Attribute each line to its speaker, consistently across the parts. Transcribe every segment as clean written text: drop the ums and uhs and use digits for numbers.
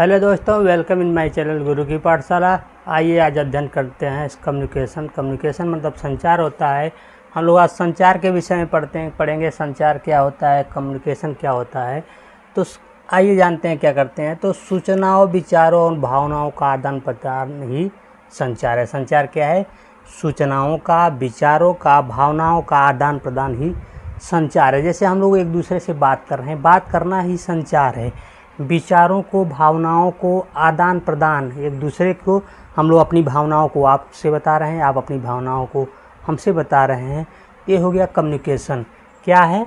Speaker 1: Hello दोस्तों, welcome in my channel गुरु की पाठशाला। आइए आज अध्ययन करते हैं कम्युनिकेशन मतलब संचार होता है। हम लोग आज संचार के विषय में पढ़ेंगे संचार क्या होता है, कम्युनिकेशन क्या होता है। तो आइए जानते हैं क्या करते हैं। तो सूचनाओं, विचारों और भावनाओं का आदान प्रदान ही संचार है। संचार क्या है? सूचनाओं का, विचारों का, भावनाओं का आदान प्रदान ही संचार है। जैसे हम लोग एक दूसरे से बात कर रहे हैं, बात करना ही संचार है। विचारों को, भावनाओं को आदान प्रदान, एक दूसरे को हम लोग अपनी भावनाओं को आपसे बता रहे हैं, आप अपनी भावनाओं को हमसे बता रहे हैं। ये हो गया कम्युनिकेशन। क्या है?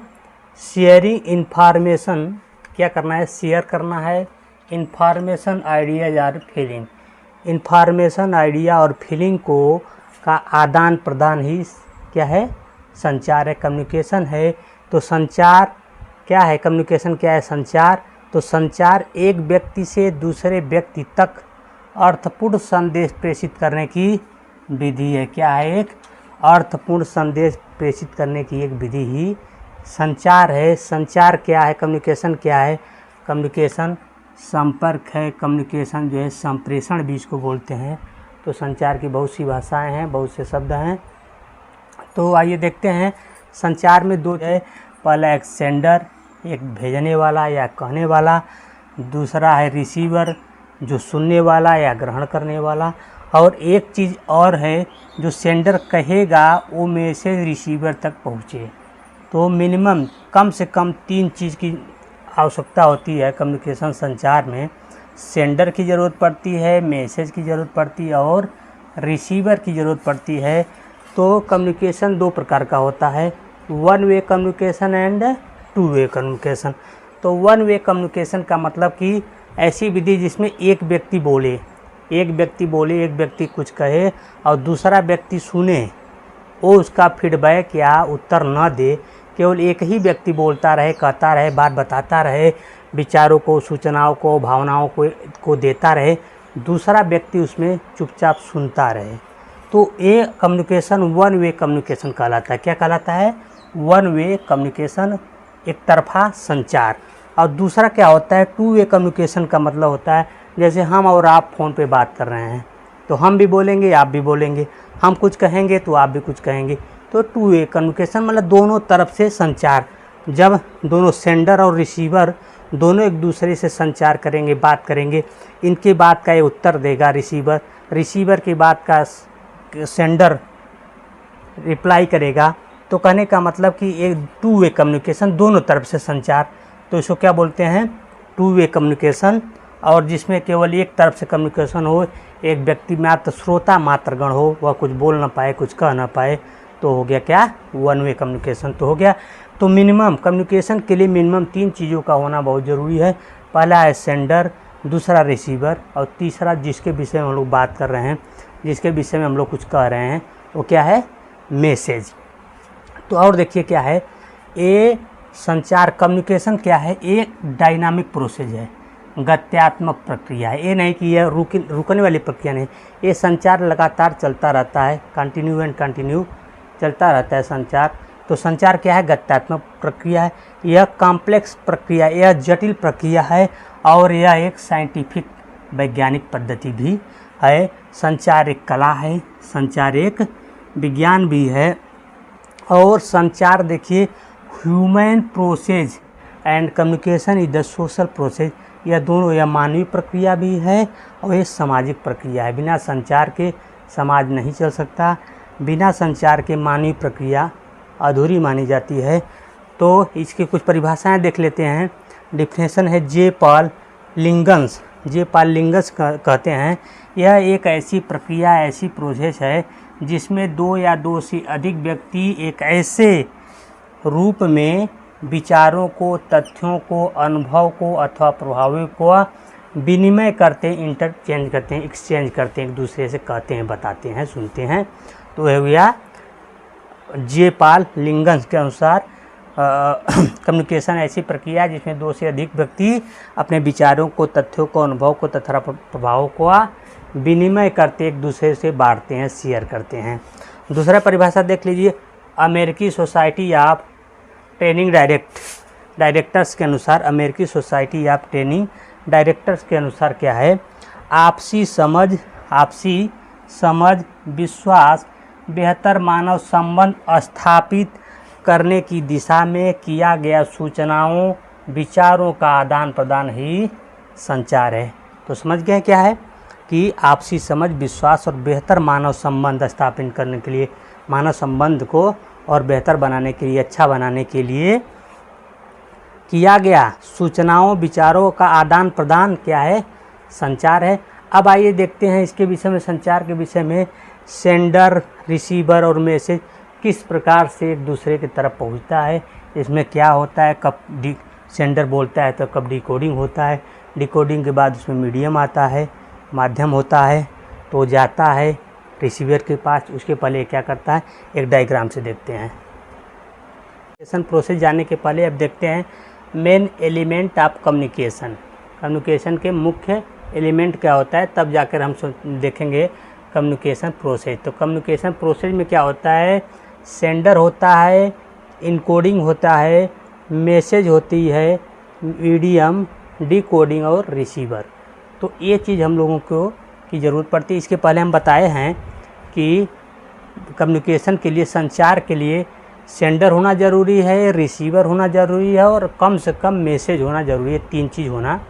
Speaker 1: Sharing information. क्या करना है? शेयर करना है इन्फॉर्मेशन, आइडियाज और फीलिंग। इन्फॉर्मेशन, आइडिया और फीलिंग को का आदान प्रदान ही क्या है? संचार है, कम्युनिकेशन है। तो संचार क्या है? कम्युनिकेशन क्या है? संचार। तो संचार एक व्यक्ति से दूसरे व्यक्ति तक अर्थपूर्ण संदेश प्रेषित करने की विधि है। क्या है? एक अर्थपूर्ण संदेश प्रेषित करने की एक विधि ही संचार है। संचार क्या है? कम्युनिकेशन क्या है? कम्युनिकेशन संपर्क है। कम्युनिकेशन जो है संप्रेषण भी इसको बोलते हैं। तो संचार की बहुत सी भाषाएं हैं, बहुत से शब्द हैं। तो आइए देखते हैं। संचार में दो है, पहला एक सेंडर, एक भेजने वाला या कहने वाला, दूसरा है रिसीवर जो सुनने वाला या ग्रहण करने वाला, और एक चीज़ और है जो सेंडर कहेगा वो मैसेज रिसीवर तक पहुँचे। तो मिनिमम कम से कम 3 चीज़ की आवश्यकता होती है कम्युनिकेशन संचार में। सेंडर की ज़रूरत पड़ती है, मैसेज की ज़रूरत पड़ती है और रिसीवर की ज़रूरत पड़ती है। तो कम्युनिकेशन 2 प्रकार का होता है, 1 way communication and 2 way communication. तो 1 वे कम्युनिकेशन का मतलब कि ऐसी विधि जिसमें एक व्यक्ति बोले, एक व्यक्ति कुछ कहे और दूसरा व्यक्ति सुने, वो उसका फीडबैक या उत्तर न दे, केवल एक ही व्यक्ति बोलता रहे, कहता रहे, बात बताता रहे, विचारों को, सूचनाओं को, भावनाओं को देता रहे, दूसरा व्यक्ति उसमें चुपचाप सुनता रहे। तो ये कम्युनिकेशन 1 वे कम्युनिकेशन कहलाता है। क्या कहलाता है? 1 वे कम्युनिकेशन, एक तरफा संचार। और दूसरा क्या होता है? 2 वे कम्युनिकेशन का मतलब होता है जैसे हम और आप फ़ोन पे बात कर रहे हैं, तो हम भी बोलेंगे, आप भी बोलेंगे, हम कुछ कहेंगे तो आप भी कुछ कहेंगे। तो 2 वे कम्युनिकेशन मतलब दोनों तरफ से संचार। जब दोनों सेंडर और रिसीवर दोनों एक दूसरे से संचार करेंगे, बात करेंगे, इनके बात का ये उत्तर देगा रिसीवर, रिसीवर की बात का सेंडर रिप्लाई करेगा। तो कहने का मतलब कि एक 2 वे कम्युनिकेशन, दोनों तरफ से संचार। तो इसको क्या बोलते हैं? 2 वे कम्युनिकेशन। और जिसमें केवल एक तरफ से कम्युनिकेशन हो, एक व्यक्ति मात्र श्रोता मात्रगण हो, वह कुछ बोल ना पाए, कुछ कह ना पाए, तो हो गया क्या? 1 वे कम्युनिकेशन तो हो गया। तो मिनिमम कम्युनिकेशन के लिए मिनिमम 3 चीज़ों का होना बहुत ज़रूरी है। पहला है सेंडर, दूसरा रिसीवर, और तीसरा जिसके विषय में हम लोग बात कर रहे हैं, जिसके विषय में हम लोग कुछ कह रहे हैं, वो क्या है? मैसेज। तो और देखिए क्या है ये संचार। कम्युनिकेशन क्या है? एक डायनामिक प्रोसेस है, गत्यात्मक प्रक्रिया है। ये नहीं कि यह रुकने वाली प्रक्रिया नहीं, ये संचार लगातार चलता रहता है, कंटिन्यू एंड कंटिन्यू चलता रहता है संचार। तो संचार क्या है? गत्यात्मक प्रक्रिया है, यह कॉम्प्लेक्स प्रक्रिया, यह जटिल प्रक्रिया है, और यह एक साइंटिफिक वैज्ञानिक पद्धति भी है। संचार एक कला है, संचार एक विज्ञान भी है। और संचार देखिए, human process and communication is the social process. यह दोनों, यह मानवीय प्रक्रिया भी है और ये सामाजिक प्रक्रिया है। बिना संचार के समाज नहीं चल सकता, बिना संचार के मानवीय प्रक्रिया अधूरी मानी जाती है। तो इसकी कुछ परिभाषाएं देख लेते हैं। डिफिनेशन है जे पॉल लिंगन्स कहते हैं, यह एक ऐसी प्रक्रिया, ऐसी प्रोसेस है जिसमें 2 या 2 से अधिक व्यक्ति एक ऐसे रूप में विचारों को, तथ्यों को, अनुभव को अथवा प्रभावों को विनिमय करते हैं, इंटरचेंज करते हैं, एक्सचेंज करते हैं, एक दूसरे से कहते हैं, बताते हैं, सुनते हैं। तो यह हुआ जे पॉल लिंगन्स के अनुसार कम्युनिकेशन ऐसी प्रक्रिया जिसमें 2 से अधिक व्यक्ति अपने विचारों को, तथ्यों को, अनुभव को तथा प्रभावों को विनिमय करते, एक दूसरे से बांटते हैं, शेयर करते हैं। दूसरा परिभाषा देख लीजिए, अमेरिकी सोसाइटी ऑफ ट्रेनिंग डायरेक्टर्स के अनुसार, अमेरिकी सोसाइटी ऑफ ट्रेनिंग डायरेक्टर्स के अनुसार क्या है, आपसी समझ, विश्वास, बेहतर मानव संबंध स्थापित करने की दिशा में किया गया सूचनाओं, विचारों का आदान प्रदान ही संचार है। तो समझ गए क्या है कि आपसी समझ, विश्वास और बेहतर मानव संबंध स्थापित करने के लिए, मानव संबंध को और बेहतर बनाने के लिए, अच्छा बनाने के लिए किया गया सूचनाओं, विचारों का आदान प्रदान क्या है, संचार है। अब आइए देखते हैं इसके विषय में, संचार के विषय में, सेंडर, रिसीवर और मैसेज किस प्रकार से एक दूसरे की तरफ पहुंचता है, इसमें क्या होता है, कब सेंडर बोलता है तो कब डिकोडिंग होता है, डिकोडिंग के बाद उसमें मीडियम आता है, माध्यम होता है, तो जाता है रिसीवर के पास। उसके पहले क्या करता है, एक डायग्राम से देखते हैं। कम्युनिकेशन प्रोसेस जाने के पहले अब देखते हैं main element of communication. Communication के मुख्य एलिमेंट क्या होता है, तब जाकर हम देखेंगे कम्युनिकेशन प्रोसेस। तो कम्युनिकेशन प्रोसेस में क्या होता है, सेंडर होता है, इनकोडिंग होता है, मैसेज होती है, मीडियम, डिकोडिंग और रिसीवर। तो ये चीज़ हम लोगों को की ज़रूरत पड़ती है। इसके पहले हम बताए हैं कि कम्युनिकेशन के लिए, संचार के लिए सेंडर होना ज़रूरी है, रिसीवर होना ज़रूरी है और कम से कम मैसेज होना ज़रूरी है। 3 चीज़ होना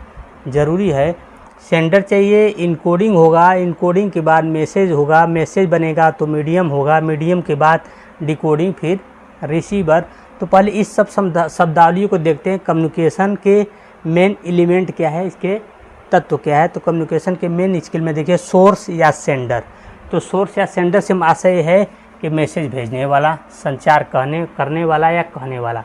Speaker 1: ज़रूरी है। सेंडर चाहिए, इनकोडिंग होगा, इनकोडिंग के बाद मैसेज होगा, मैसेज बनेगा तो मीडियम होगा, मीडियम के बाद डिकोडिंग, फिर रिसीवर। तो पहले इस सब शब्दावलियों को देखते हैं। कम्युनिकेशन के मेन एलिमेंट क्या है, इसके तत्व क्या है। तो कम्युनिकेशन के मेन स्किल में देखिए सोर्स या सेंडर। तो सोर्स या सेंडर से आशय है कि मैसेज भेजने वाला, संचार करने वाला या कहने वाला,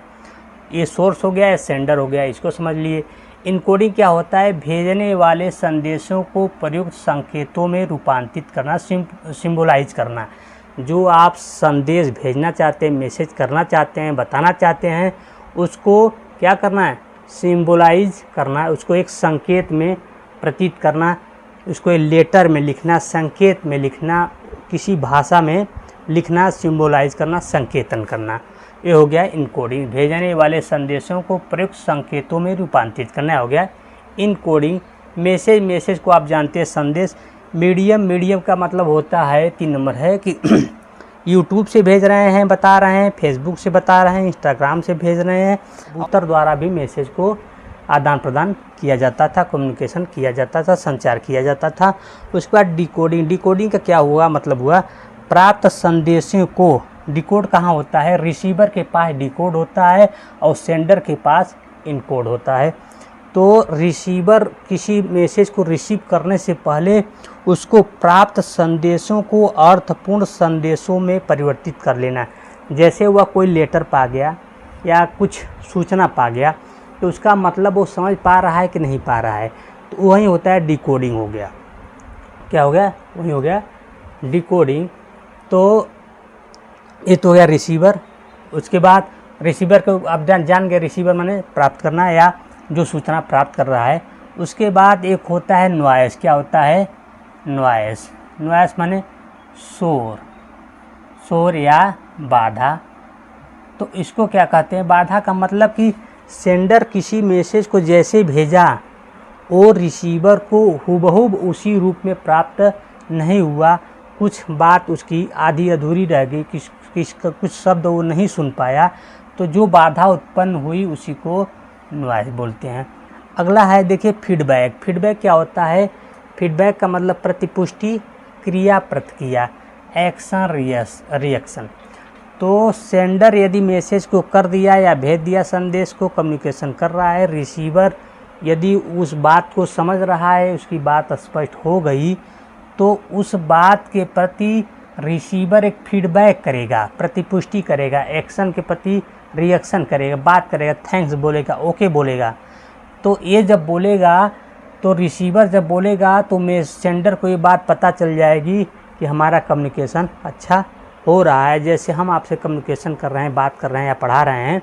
Speaker 1: ये सोर्स हो गया या सेंडर हो गया, इसको समझ लिए। इनकोडिंग क्या होता है, भेजने वाले संदेशों को प्रयुक्त संकेतों में रूपांतरित करना, सिंबलाइज करना। जो आप संदेश भेजना चाहते हैं, मैसेज करना चाहते हैं, बताना चाहते हैं, उसको क्या करना है, सिंबलाइज करना, उसको एक संकेत में प्रतीत करना, उसको एक लेटर में लिखना, संकेत में लिखना, किसी भाषा में लिखना, सिंबलाइज करना, संकेतन करना। ये हो गया इनकोडिंग। भेजने वाले संदेशों को प्रयुक्त संकेतों में रूपांतरित करना हो गया इनकोडिंग। मैसेज को आप जानते हैं, संदेश। मीडियम का मतलब होता है 3 नंबर है कि यूट्यूब से भेज रहे हैं, बता रहे हैं, फेसबुक से बता रहे हैं, इंस्टाग्राम से भेज रहे हैं, उत्तर द्वारा भी मैसेज को आदान प्रदान किया जाता था, कम्युनिकेशन किया जाता था, संचार किया जाता था। उसके बाद डिकोडिंग का क्या हुआ, मतलब हुआ प्राप्त संदेशों को डिकोड कहाँ होता है, रिसीवर के पास डिकोड होता है और सेंडर के पास इनकोड होता है। तो रिसीवर किसी मैसेज को रिसीव करने से पहले उसको प्राप्त संदेशों को अर्थपूर्ण संदेशों में परिवर्तित कर लेना। जैसे वह कोई लेटर पा गया या कुछ सूचना पा गया, तो उसका मतलब वो समझ पा रहा है कि नहीं पा रहा है, तो वही होता है डिकोडिंग हो गया। क्या हो गया, वही हो गया डिकोडिंग। तो ये तो हो गया रिसीवर। उसके बाद रिसीवर को आप जान गए, रिसीवर माने प्राप्त करना या जो सूचना प्राप्त कर रहा है। उसके बाद एक होता है नॉइस। क्या होता है, नॉइस माने शोर या बाधा। तो इसको क्या कहते हैं, बाधा का मतलब कि सेंडर किसी मैसेज को जैसे भेजा और रिसीवर को हुबहू उसी रूप में प्राप्त नहीं हुआ, कुछ बात उसकी आधी अधूरी रह गई, कुछ शब्द वो नहीं सुन पाया, तो जो बाधा उत्पन्न हुई उसी को नॉइस बोलते हैं। अगला है देखिए फीडबैक क्या होता है, फीडबैक का मतलब प्रतिपुष्टि, क्रिया प्रतिक्रिया, एक्शन रिएक्शन। तो सेंडर यदि मैसेज को कर दिया या भेज दिया, संदेश को कम्युनिकेशन कर रहा है, रिसीवर यदि उस बात को समझ रहा है, उसकी बात स्पष्ट हो गई, तो उस बात के प्रति रिसीवर एक फीडबैक करेगा, प्रतिपुष्टि करेगा, एक्शन के प्रति रिएक्शन करेगा, बात करेगा, थैंक्स बोलेगा, ओके बोलेगा। तो ये जब बोलेगा, तो रिसीवर जब बोलेगा तो सेंडर को ये बात पता चल जाएगी कि हमारा कम्युनिकेशन अच्छा हो रहा है। जैसे हम आपसे कम्युनिकेशन कर रहे हैं, बात कर रहे हैं या पढ़ा रहे हैं,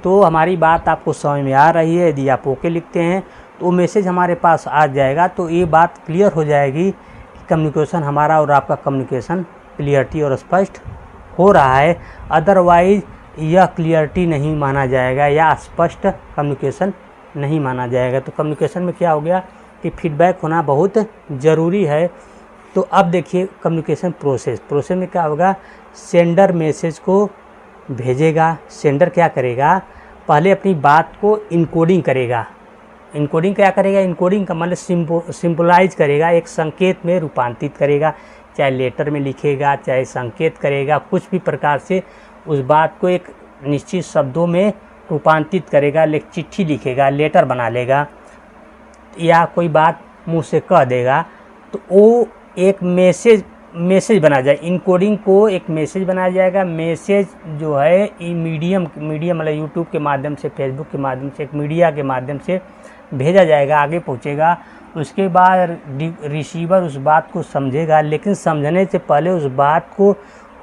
Speaker 1: तो हमारी बात आपको समझ में आ रही है। यदि आप ओके लिखते हैं तो मैसेज हमारे पास आ जाएगा, तो ये बात क्लियर हो जाएगी कि कम्युनिकेशन हमारा और आपका कम्युनिकेशन क्लियरिटी और स्पष्ट हो रहा है। अदरवाइज यह क्लियरिटी नहीं माना जाएगा या स्पष्ट कम्युनिकेशन नहीं माना जाएगा। तो कम्युनिकेशन में क्या हो गया कि फीडबैक होना बहुत ज़रूरी है। तो अब देखिए कम्युनिकेशन प्रोसेस में क्या होगा, सेंडर मैसेज को भेजेगा। सेंडर क्या करेगा, पहले अपनी बात को इनकोडिंग करेगा। इनकोडिंग क्या करेगा, इनकोडिंग का मतलब सिंपलाइज करेगा, एक संकेत में रूपांतरित करेगा, चाहे लेटर में लिखेगा, चाहे संकेत करेगा, कुछ भी प्रकार से उस बात को एक निश्चित शब्दों में रूपांतरित करेगा। चिट्ठी लिखेगा, लेटर बना लेगा, या कोई बात मुंह से कह देगा, तो वो एक मैसेज बना जाए। इनकोडिंग को एक मैसेज बनाया जाएगा। मैसेज जो है मीडियम मतलब यूट्यूब के माध्यम से, फेसबुक के माध्यम से, एक मीडिया के माध्यम से भेजा जाएगा, आगे पहुंचेगा। उसके बाद रिसीवर उस बात को समझेगा, लेकिन समझने से पहले उस बात को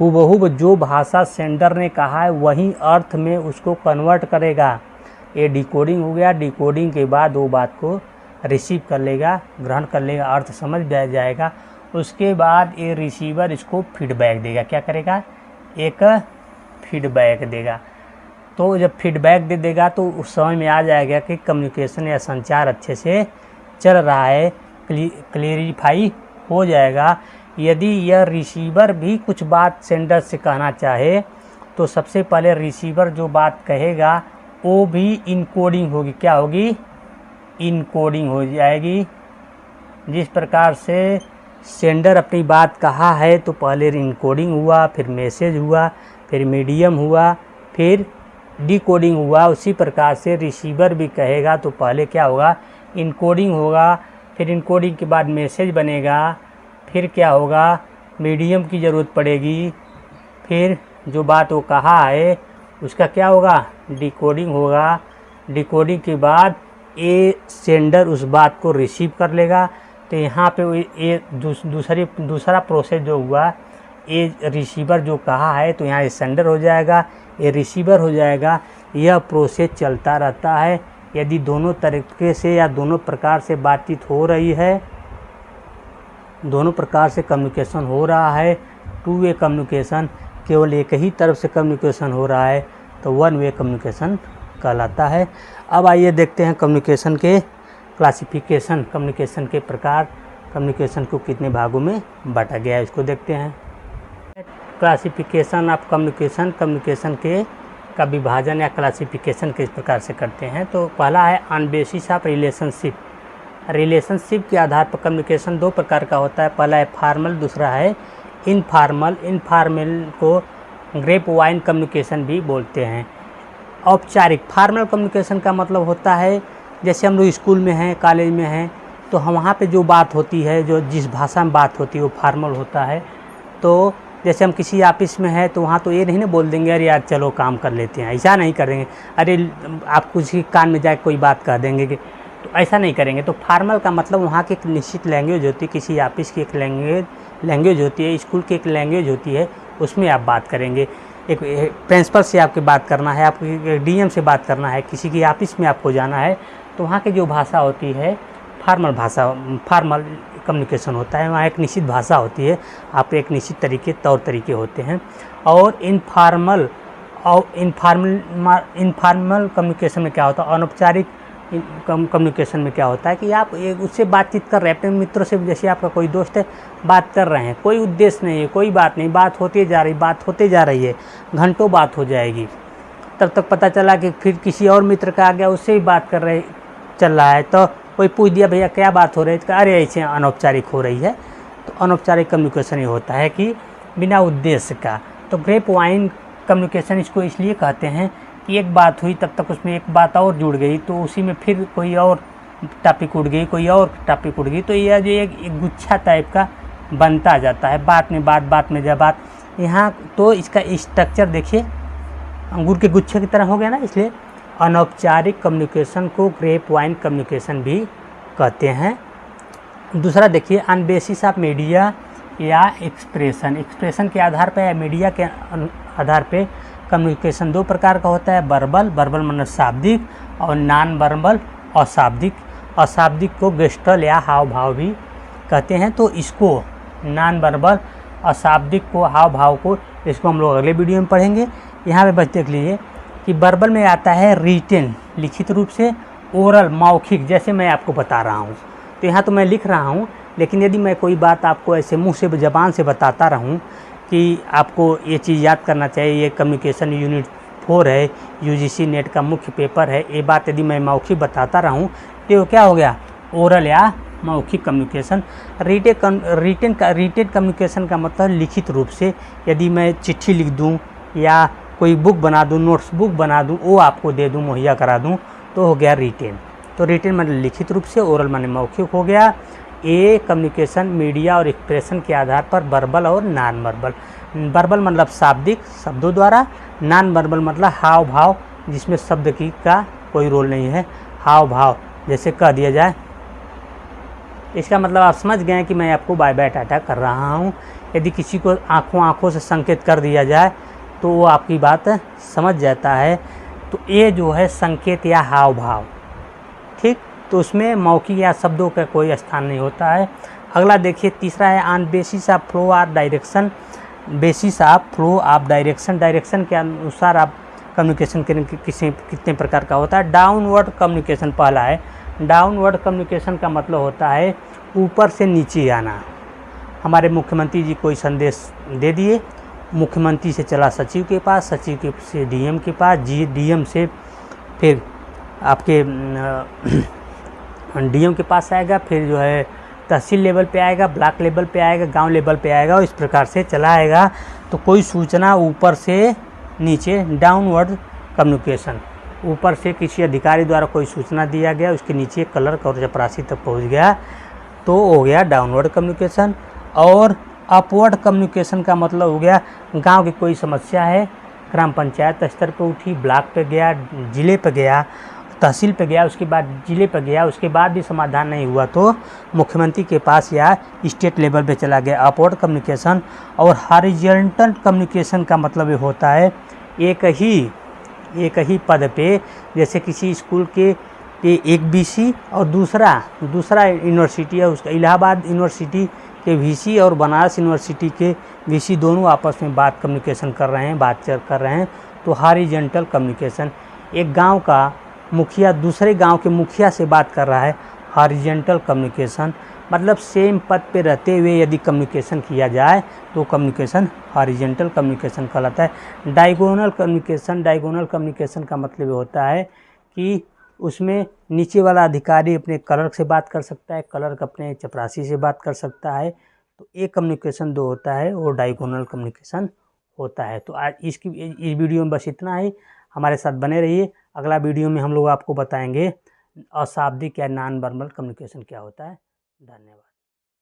Speaker 1: हुबहू जो भाषा सेंडर ने कहा है वही अर्थ में उसको कन्वर्ट करेगा। ये डिकोडिंग हो गया। डिकोडिंग के बाद वो बात को रिसीव कर लेगा, ग्रहण कर लेगा, अर्थ समझ जाएगा। उसके बाद ये रिसीवर इसको फीडबैक देगा। क्या करेगा, एक फीडबैक देगा। तो जब फीडबैक दे देगा तो उस समय में आ जाएगा कि कम्युनिकेशन या संचार अच्छे से चल रहा है, क्लियरिफाई हो जाएगा। यदि यह रिसीवर भी कुछ बात सेंडर से कहना चाहे तो सबसे पहले रिसीवर जो बात कहेगा वो भी इनकोडिंग होगी। क्या होगी, इनकोडिंग हो जाएगी। जिस प्रकार से सेंडर अपनी बात कहा है तो पहले इनकोडिंग हुआ, फिर मैसेज हुआ, फिर मीडियम हुआ, फिर डिकोडिंग हुआ। उसी प्रकार से रिसीवर भी कहेगा तो पहले क्या होगा, इनकोडिंग होगा, फिर इनकोडिंग के बाद मैसेज बनेगा, फिर क्या होगा, मीडियम की ज़रूरत पड़ेगी, फिर जो बात वो कहा है उसका क्या होगा, डिकोडिंग होगा। डिकोडिंग के बाद ये सेंडर उस बात को रिसीव कर लेगा। तो यहाँ पे ये दूसरा प्रोसेस जो हुआ, ये रिसीवर जो कहा है तो यहाँ ये सेंडर हो जाएगा, ये रिसीवर हो जाएगा। यह प्रोसेस चलता रहता है। यदि दोनों तरीके से या दोनों प्रकार से बातचीत हो रही है, दोनों प्रकार से कम्युनिकेशन हो रहा है, टू वे कम्युनिकेशन, केवल एक ही तरफ से कम्युनिकेशन हो रहा है तो वन वे कम्युनिकेशन कहलाता है। अब आइए देखते हैं कम्युनिकेशन के क्लासिफिकेशन, कम्युनिकेशन के प्रकार, कम्युनिकेशन को कितने भागों में बांटा गया है इसको देखते हैं। क्लासिफिकेशन ऑफ कम्युनिकेशन के का विभाजन या क्लासिफिकेशन किस प्रकार से करते हैं। तो पहला है on basis of relationship. Relationship के आधार पर कम्युनिकेशन दो प्रकार का होता है। पहला है फॉर्मल, दूसरा है इनफॉर्मल। इनफॉर्मल को ग्रेप वाइन कम्युनिकेशन भी बोलते हैं। औपचारिक, फॉर्मल कम्युनिकेशन का मतलब होता है जैसे हम लोग स्कूल में हैं, कॉलेज में हैं, तो हम वहाँ पे जो बात होती है, जो जिस भाषा में बात होती है वो फॉर्मल होता है। तो जैसे हम किसी ऑफिस में हैं तो वहाँ तो ये नहीं ना बोल देंगे अरे यार चलो काम कर लेते हैं, ऐसा नहीं करेंगे। अरे आप कुछ ही कान में जाके कोई बात कह देंगे कि, तो ऐसा नहीं करेंगे। तो फॉर्मल का मतलब वहाँ की एक निश्चित लैंग्वेज होती है, किसी ऑफिस की एक लैंग्वेज होती है, स्कूल की एक लैंग्वेज होती है, उसमें आप बात करेंगे। एक प्रिंसिपल से आपकी बात करना है, आपको डीएम से बात करना है, किसी की ऑफिस में आपको जाना है, तो वहाँ की जो भाषा होती है फॉर्मल भाषा, फॉर्मल कम्युनिकेशन होता है। वहाँ एक निश्चित भाषा होती है, आप एक निश्चित तौर तरीके होते हैं। और इनफॉर्मल कम्युनिकेशन में क्या होता है, अनौपचारिक कम्युनिकेशन में क्या होता है कि आप उससे बातचीत कर रहे हैं अपने मित्रों से, जैसे आपका कोई दोस्त है, बात कर रहे हैं, कोई उद्देश्य नहीं है, कोई बात नहीं, बात होते जा रही है, घंटों बात हो जाएगी। तब तक पता चला कि फिर किसी और मित्र का आ गया, उससे भी बात चल रहा है, तो कोई पूछ दिया भैया क्या बात हो रही है, अरे ऐसे अनौपचारिक हो रही है। तो अनौपचारिक कम्युनिकेशन ये होता है कि बिना उद्देश्य का। तो ग्रेप वाइन कम्युनिकेशन इसको इसलिए कहते हैं कि एक बात हुई, तब तक उसमें एक बात और जुड़ गई, तो उसी में फिर कोई और टॉपिक उड़ गई, कोई और टॉपिक उड़ गई, तो यह जो एक गुच्छा टाइप का बनता जाता है, बात में बात। यहाँ तो इसका स्ट्रक्चर देखिए अंगूर के गुच्छे की तरह हो गया ना, इसलिए अनौपचारिक कम्युनिकेशन को ग्रेप वाइन कम्युनिकेशन भी कहते हैं। दूसरा देखिए ऑन बेसिस ऑफ मीडिया या एक्सप्रेशन के आधार पर या मीडिया के आधार पे कम्युनिकेशन दो प्रकार का होता है। वर्बल मतलब शाब्दिक, और नॉन वर्बल अशाब्दिक। अशाब्दिक को गेस्टल या हाव भाव भी कहते हैं। तो इसको नॉन वर्बल अशाब्दिक को, हाव भाव को, इसको हम लोग अगले वीडियो में पढ़ेंगे। यहाँ पे बस देख लीजिए कि वर्बल में आता है रिटेन, लिखित रूप से, ओरल मौखिक, जैसे मैं आपको बता रहा हूँ, तो यहाँ तो मैं लिख रहा हूँ, लेकिन यदि मैं कोई बात आपको ऐसे मुंह से ज़बान से बताता रहूँ कि आपको ये चीज़ याद करना चाहिए, ये कम्युनिकेशन यूनिट 4 है, यूजीसी नेट का मुख्य पेपर है, ये बात यदि मैं मौखिक बताता रहूँ तो क्या हो गया, ओरल या मौखिक कम्युनिकेशन। रिटेन कम्युनिकेशन का मतलब लिखित रूप से, यदि मैं चिट्ठी लिख दूँ या कोई बुक बना दूँ, नोट्स बुक बना दूँ, वो आपको दे दूँ, मुहैया करा दूँ, तो हो गया रिटेन। तो रिटेन मतलब लिखित रूप से, ओरल माने मौखिक हो गया। ए कम्युनिकेशन मीडिया और एक्सप्रेशन के आधार पर वर्बल और नॉन वर्बल। वर्बल मतलब शाब्दिक शब्दों द्वारा, नॉन वर्बल मतलब हाव भाव, जिसमें शब्द की का कोई रोल नहीं है, हाव भाव जैसे कह दिया जाए। इसका मतलब आप समझ गए कि मैं आपको बाय बाय टाटा कर रहा हूँ। यदि किसी को आँखों से संकेत कर दिया जाए तो वो आपकी बात समझ जाता है। तो ये जो है संकेत या हाव भाव, ठीक, तो उसमें मौखिक या शब्दों का कोई स्थान नहीं होता है। अगला देखिए तीसरा है ऑन बेसिस ऑफ फ्लो और direction. Basis of flow of direction, direction के अनुसार आप कम्युनिकेशन कितने प्रकार का होता है। डाउनवर्ड कम्युनिकेशन पहला है। डाउनवर्ड कम्युनिकेशन का मतलब होता है ऊपर से नीचे आना। हमारे मुख्यमंत्री जी कोई संदेश दे दिए, मुख्यमंत्री से चला सचिव के पास, सचिव के से डीएम के पास, डीएम से फिर आपके डीएम के पास आएगा, फिर जो है तहसील लेवल पे आएगा, ब्लॉक लेवल पे आएगा, गांव लेवल पे आएगा, और इस प्रकार से चला आएगा। तो कोई सूचना ऊपर से नीचे, डाउनवर्ड कम्युनिकेशन, ऊपर से किसी अधिकारी द्वारा कोई सूचना दिया गया, उसके नीचे क्लर्क और चपरासी तक पहुंच गया, तो हो गया डाउनवर्ड कम्युनिकेशन। और अपवर्ड कम्युनिकेशन का मतलब हो गया गांव की कोई समस्या है, ग्राम पंचायत स्तर पर उठी, ब्लॉक पे गया, ज़िले पे गया, तहसील पे गया, उसके बाद ज़िले पे गया, उसके बाद भी समाधान नहीं हुआ तो मुख्यमंत्री के पास या स्टेट लेवल पे चला गया, अपवर्ड कम्युनिकेशन। और हॉरिजॉन्टल कम्युनिकेशन का मतलब ये होता है एक ही पद पे, जैसे किसी स्कूल के एक वीसी और दूसरा यूनिवर्सिटी है, उसका इलाहाबाद यूनिवर्सिटी के वीसी और बनारस यूनिवर्सिटी के वीसी दोनों आपस में कम्युनिकेशन कर रहे हैं, बातचीत कर रहे हैं, तो हॉरिजॉन्टल कम्युनिकेशन। एक गांव का मुखिया दूसरे गांव के मुखिया से बात कर रहा है, हॉरिजॉन्टल कम्युनिकेशन। मतलब सेम पद पे रहते हुए यदि कम्युनिकेशन किया जाए तो कम्युनिकेशन हॉरिजॉन्टल कम्युनिकेशन कहलाता है। डायगोनल कम्युनिकेशन का मतलब होता है कि उसमें नीचे वाला अधिकारी अपने क्लर्क से बात कर सकता है, क्लर्क अपने चपरासी से बात कर सकता है। तो एक कम्युनिकेशन दो होता है, वो डायगोनल कम्युनिकेशन होता है। तो आज इस वीडियो में बस इतना ही। हमारे साथ बने रहिए। अगला वीडियो में हम लोग आपको बताएंगे अशाब्दिक या नॉन वर्बल कम्युनिकेशन क्या होता है। धन्यवाद।